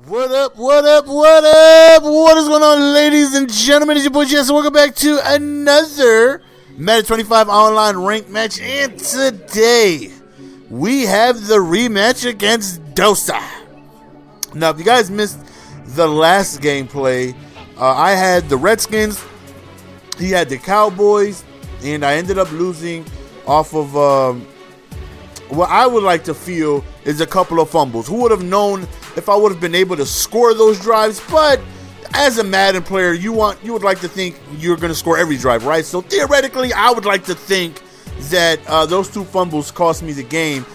What up, what up, what up? What is going on, ladies and gentlemen? It's your boy Jess, and welcome back to another Madden 25 online ranked match. And today, we have the rematch against Dosa. Now, if you guys missed the last gameplay, I had the Redskins, he had the Cowboys, and I ended up losing off of what I would like to feel is a couple of fumbles. Who would have known if I would have been able to score those drives? But as a Madden player, you would like to think you're going to score every drive, right? So theoretically, I would like to think that those two fumbles cost me the game.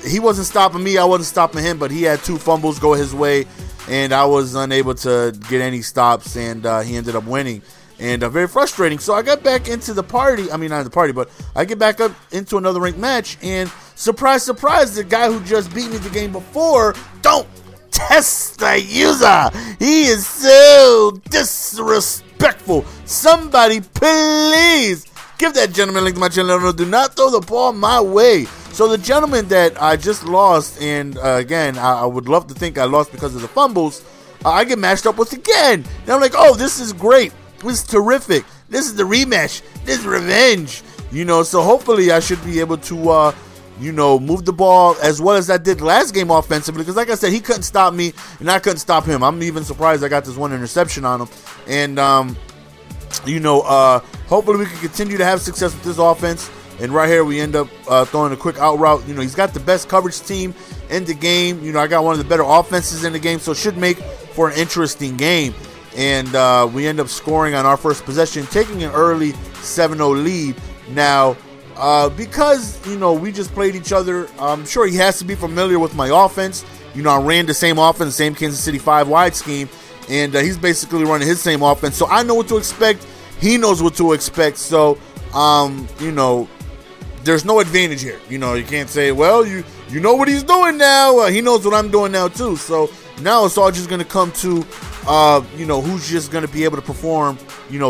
He wasn't stopping me, I wasn't stopping him, but he had two fumbles go his way, and I was unable to get any stops, and he ended up winning. And very frustrating. So I got back into the party. I mean, not the party, but I get back up into another ranked match. And surprise, surprise, the guy who just beat me the game before don't test the user. He is so disrespectful. Somebody please give that gentleman a link to my channel. Do not throw the ball my way. So the gentleman that I just lost, and again, I would love to think I lost because of the fumbles, I get matched up with again. And I'm like, oh, this is great. This is terrific. This is the rematch. This is revenge. So hopefully I should be able to, move the ball as well as I did last game offensively. Because like I said, he couldn't stop me, and I couldn't stop him. I'm even surprised I got this one interception on him. And, hopefully we can continue to have success with this offense. And right here we end up throwing a quick out route. He's got the best coverage team in the game. I got one of the better offenses in the game. So it should make for an interesting game. And we end up scoring on our first possession, taking an early 7-0 lead. Now, because, we just played each other, I'm sure he has to be familiar with my offense. I ran the same offense, the same Kansas City 5-wide scheme, and he's basically running his same offense. So I know what to expect. He knows what to expect. So, there's no advantage here. You can't say, well, you know what he's doing now. He knows what I'm doing now, too. So now it's all just going to come to who's just going to be able to perform,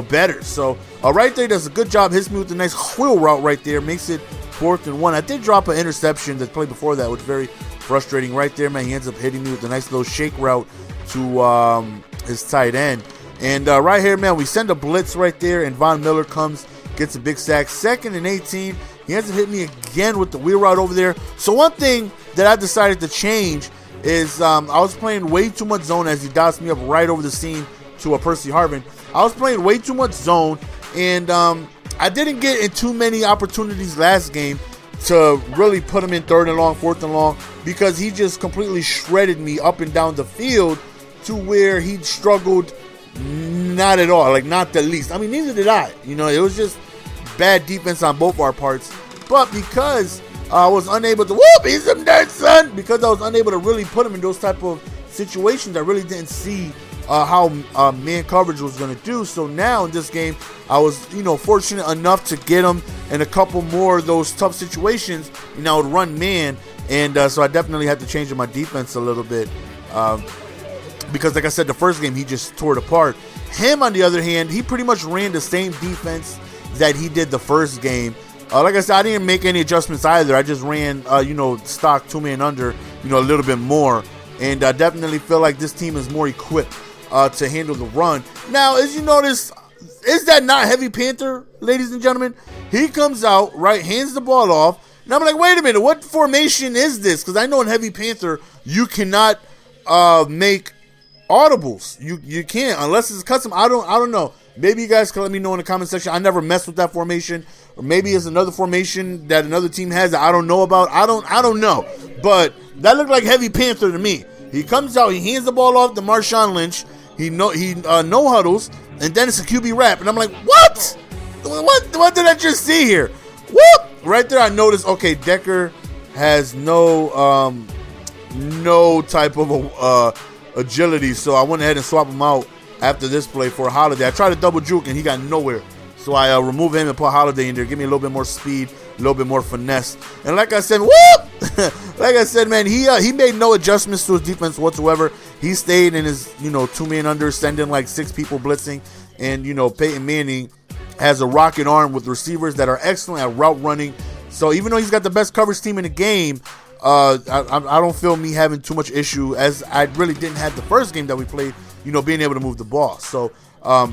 better. So, right there, does a good job. Hits me with a nice wheel route right there. Makes it 4th and 1. I did drop an interception that played before that, which was very frustrating right there, man. He ends up hitting me with a nice little shake route to his tight end. And right here, man, we send a blitz right there, and Von Miller comes, gets a big sack. 2nd and 18. He ends up hitting me again with the wheel route over there. So one thing that I decided to change is I was playing way too much zone as he dots me up right over the seam to a Percy Harvin. I was playing way too much zone, and I didn't get in too many opportunities last game to really put him in 3rd and long, 4th and long, because he just completely shredded me up and down the field to where he struggled not at all, like not the least. I mean, neither did I. It was just bad defense on both our parts. But because I was unable to he's some dirt, son. Because I was unable to really put him in those type of situations, I really didn't see how man coverage was going to do. So now in this game, I was fortunate enough to get him in a couple more of those tough situations. I would run man, and so I definitely had to change my defense a little bit because, like I said, the first game he just tore it apart. Him, on the other hand, he pretty much ran the same defense that he did the first game. Like I said, I didn't make any adjustments either. I just ran, stock 2-man under, a little bit more. And I definitely feel like this team is more equipped to handle the run. Now, as you notice, is that not Heavy Panther, ladies and gentlemen? He comes out, right, hands the ball off. And I'm like, wait a minute, what formation is this? Because I know in Heavy Panther, you cannot make audibles. You can't, unless it's custom. I don't know. Maybe you guys can let me know in the comment section. I never messed with that formation, or maybe it's another formation that another team has that I don't know about. I don't know, but that looked like Heavy Panther to me. He comes out, he hands the ball off to Marshawn Lynch. He no huddles, and then it's a QB wrap, and I'm like, what? What did I just see here? Whoop! Right there, I noticed. Okay, Decker has no type of agility, so I went ahead and swapped him out after this play for a Holiday. I tried to double juke, and he got nowhere. So I remove him and put Holiday in there. Give me a little bit more speed, a little bit more finesse. And like I said, whoop! Like I said, man, he made no adjustments to his defense whatsoever. He stayed in his, 2-man under, sending like 6 people blitzing. And, Peyton Manning has a rocket arm with receivers that are excellent at route running. So even though he's got the best coverage team in the game, I don't feel me having too much issue, as I really didn't have the first game that we played, you know, being able to move the ball. So right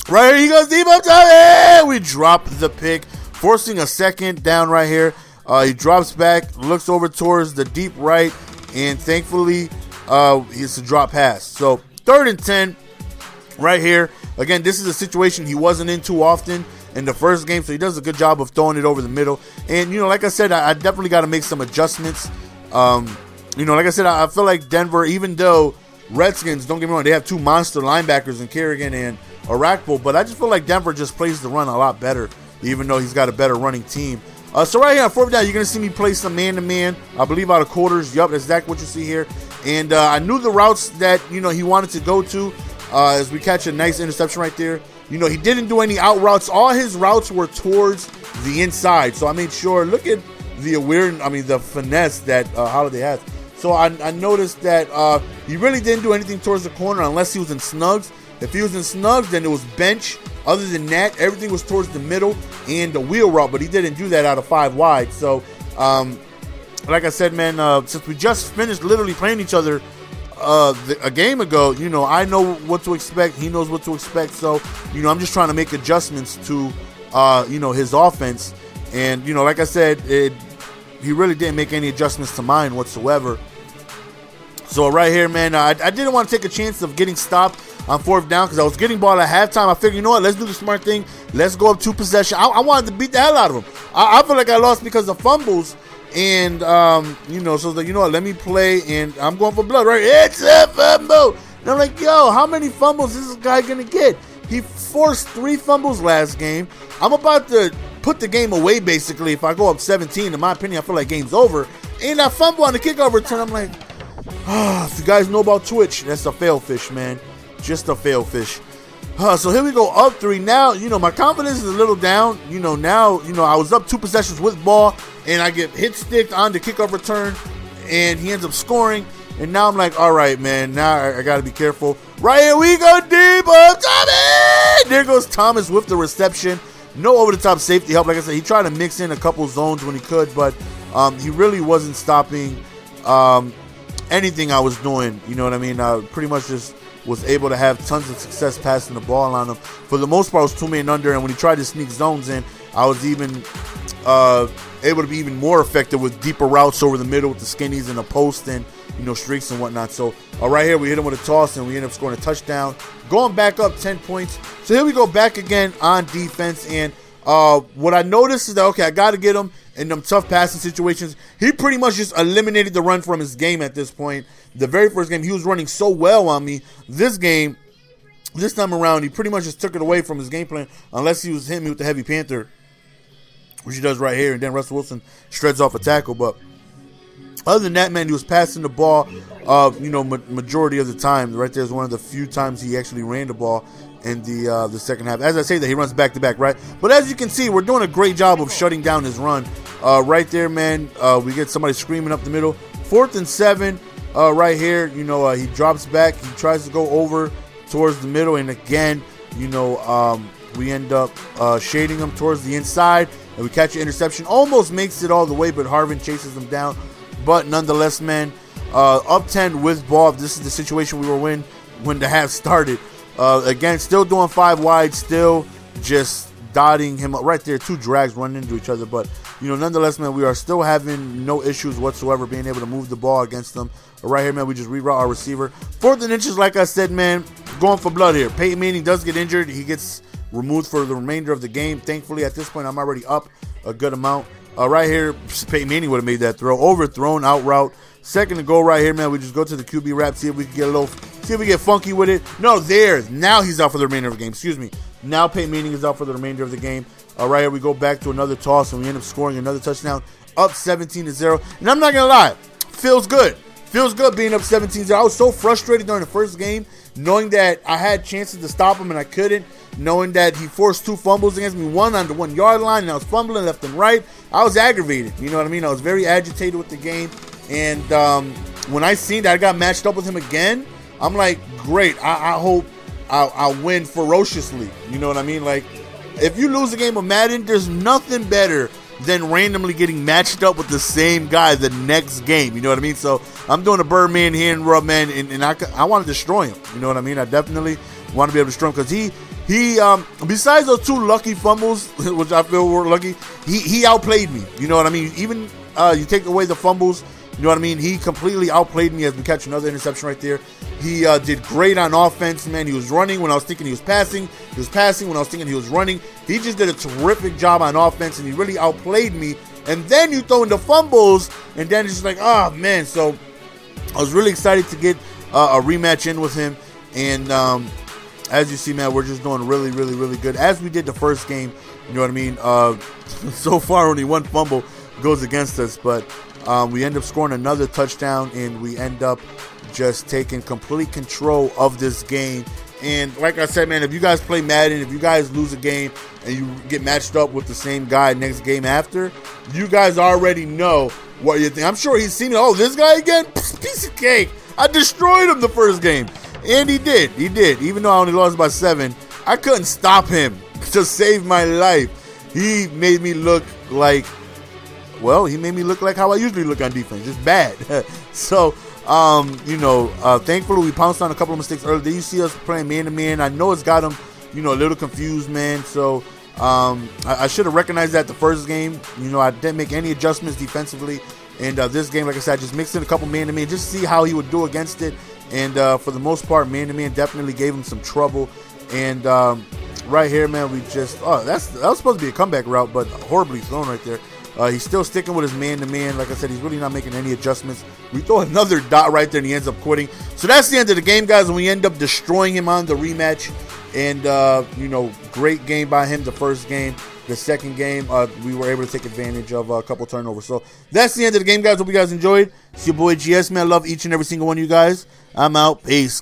here he goes deep up top, and we drop the pick, forcing a second down right here. He drops back, looks over towards the deep right, and thankfully it's a drop pass. So 3rd and 10 right here. Again, this is a situation he wasn't in too often in the first game, so he does a good job of throwing it over the middle. And, you know, like I said, I definitely got to make some adjustments. You know, like I said, I feel like Denver, even though Redskins, don't get me wrong, they have 2 monster linebackers in Kerrigan and Arakpo, but I just feel like Denver just plays the run a lot better, even though he's got a better running team. So right here on 4th down, you're going to see me play some man-to-man, I believe out of quarters. Yup, that's exactly what you see here. And I knew the routes that, you know, he wanted to go to as we catch a nice interception right there. You know, he didn't do any out routes. All his routes were towards the inside. So I made sure, look at the finesse that Holiday has. So I noticed that he really didn't do anything towards the corner unless he was in snugs. If he was in snugs, then it was bench. Other than that, everything was towards the middle and the wheel route, but he didn't do that out of 5 wide. So, like I said, man, since we just finished literally playing each other a game ago, you know, I know what to expect. He knows what to expect. So, you know, I'm just trying to make adjustments to, you know, his offense. And, you know, like I said, he really didn't make any adjustments to mine whatsoever. So right here, man, I didn't want to take a chance of getting stopped on 4th down because I was getting ball at halftime. I figured, you know what, let's do the smart thing. Let's go up 2 possession. I wanted to beat the hell out of him. I feel like I lost because of fumbles. And, you know, so you know what, let me play. And I'm going for blood, right? It's a fumble. And I'm like, yo, how many fumbles is this guy going to get? He forced 3 fumbles last game. I'm about to put the game away, basically. If I go up 17, in my opinion, I feel like game's over. And that fumble on the kickoff return, I'm like, if you guys know about Twitch, that's a fail fish, man. Just a fail fish. So here we go, up 3. Now, you know, my confidence is a little down. You know, now, you know, I was up 2 possessions with ball, and I get hit sticked on the kickoff return, and he ends up scoring. And now I'm like, all right, man, now I got to be careful. Right here we go, deep up Tommy! There goes Thomas with the reception. No over-the-top safety help. Like I said, he tried to mix in a couple zones when he could, but he really wasn't stopping anything I was doing. You know what I mean? I pretty much just was able to have tons of success passing the ball on him. For the most part, I was 2-man under, and when he tried to sneak zones in, I was even able to be even more effective with deeper routes over the middle with the skinnies and the post and, you know, streaks and whatnot. So right here, we hit him with a toss, and we end up scoring a touchdown, going back up 10 points. So here we go back again on defense, and what I noticed is that, okay, I got to get him in them tough passing situations. He pretty much just eliminated the run from his game at this point. The very first game, he was running so well on me. This game, this time around, he pretty much just took it away from his game plan, unless he was hitting me with the heavy panther, which he does right here, and then Russell Wilson shreds off a tackle. But other than that, man, he was passing the ball, you know, majority of the time. Right there is one of the few times he actually ran the ball in the second half. As I say that, he runs back to back, right? But as you can see, we're doing a great job of shutting down his run. Right there, man, we get somebody screaming up the middle. 4th and 7, right here. You know, he drops back. He tries to go over towards the middle, and again, you know, we end up shading him towards the inside, and we catch an interception. Almost makes it all the way, but Harvin chases him down. But nonetheless, man, up 10 with ball. This is the situation we were in when the half started. Again, still doing 5 wide, still just dotting him up right there. 2 drags running into each other. But, you know, nonetheless, man, we are still having no issues whatsoever being able to move the ball against them. Right here, man, we just reroute our receiver. 4th and inches, like I said, man, going for blood here. Peyton Manning does get injured. He gets removed for the remainder of the game. Thankfully, at this point, I'm already up a good amount. Right here, Peyton Manning would have made that throw. Overthrown, out route. 2nd and goal right here, man. We just go to the QB wrap, see if we can get a little, see if we get funky with it. No, there. Now he's out for the remainder of the game. Excuse me. Now Peyton Manning is out for the remainder of the game. Right here, we go back to another toss, and we end up scoring another touchdown, up 17-0. And I'm not going to lie, feels good. Feels good being up 17-0. I was so frustrated during the first game, knowing that I had chances to stop him and I couldn't, knowing that he forced 2 fumbles against me, one on the 1-yard line, and I was fumbling left and right. I was aggravated. You know what I mean? I was very agitated with the game. And when I seen that I got matched up with him again, I'm like, great. I hope I'll win ferociously. You know what I mean? Like, if you lose a game of Madden, there's nothing better then randomly getting matched up with the same guy the next game. You know what I mean? So I'm doing a Birdman hand rub, man, and I want to destroy him. You know what I mean? I definitely want to be able to destroy him because he besides those 2 lucky fumbles, which I feel were lucky, he outplayed me. You know what I mean? Even you take away the fumbles, you know what I mean? He completely outplayed me as we catch another interception right there. He did great on offense, man. He was running when I was thinking he was passing. He was passing when I was thinking he was running. He just did a terrific job on offense, and he really outplayed me. And then you throw in the fumbles, and then it's just like, oh, man. So I was really excited to get a rematch in with him. And as you see, man, we're just doing really, really, really good. As we did the first game, you know what I mean? So far, only 1 fumble goes against us, but we end up scoring another touchdown, and we end up just taking complete control of this game. And like I said, man, if you guys play Madden, if you guys lose a game and you get matched up with the same guy next game after, you guys already know what you think. I'm sure he's seen it. Oh, this guy again? Piece of cake. I destroyed him the first game. And he did. He did. Even though I only lost by 7, I couldn't stop him to save my life. He made me look like, well, he made me look like how I usually look on defense. Just bad. So, thankfully we pounced on a couple of mistakes earlier. Then you see us playing man-to-man. I know it's got him, a little confused, man. So, I should have recognized that the first game. I didn't make any adjustments defensively. And this game, like I said, I just mixed in a couple man-to-man just to see how he would do against it. And for the most part, man-to-man definitely gave him some trouble. And right here, man, we just... Oh, that was supposed to be a comeback route, but horribly thrown right there. He's still sticking with his man-to-man. Like I said, he's really not making any adjustments. We throw another dot right there, and he ends up quitting. So that's the end of the game, guys, and we end up destroying him on the rematch. And, great game by him the first game. The second game, we were able to take advantage of a couple turnovers. So that's the end of the game, guys. Hope you guys enjoyed. It's your boy GS, man. I love each and every single one of you guys. I'm out. Peace.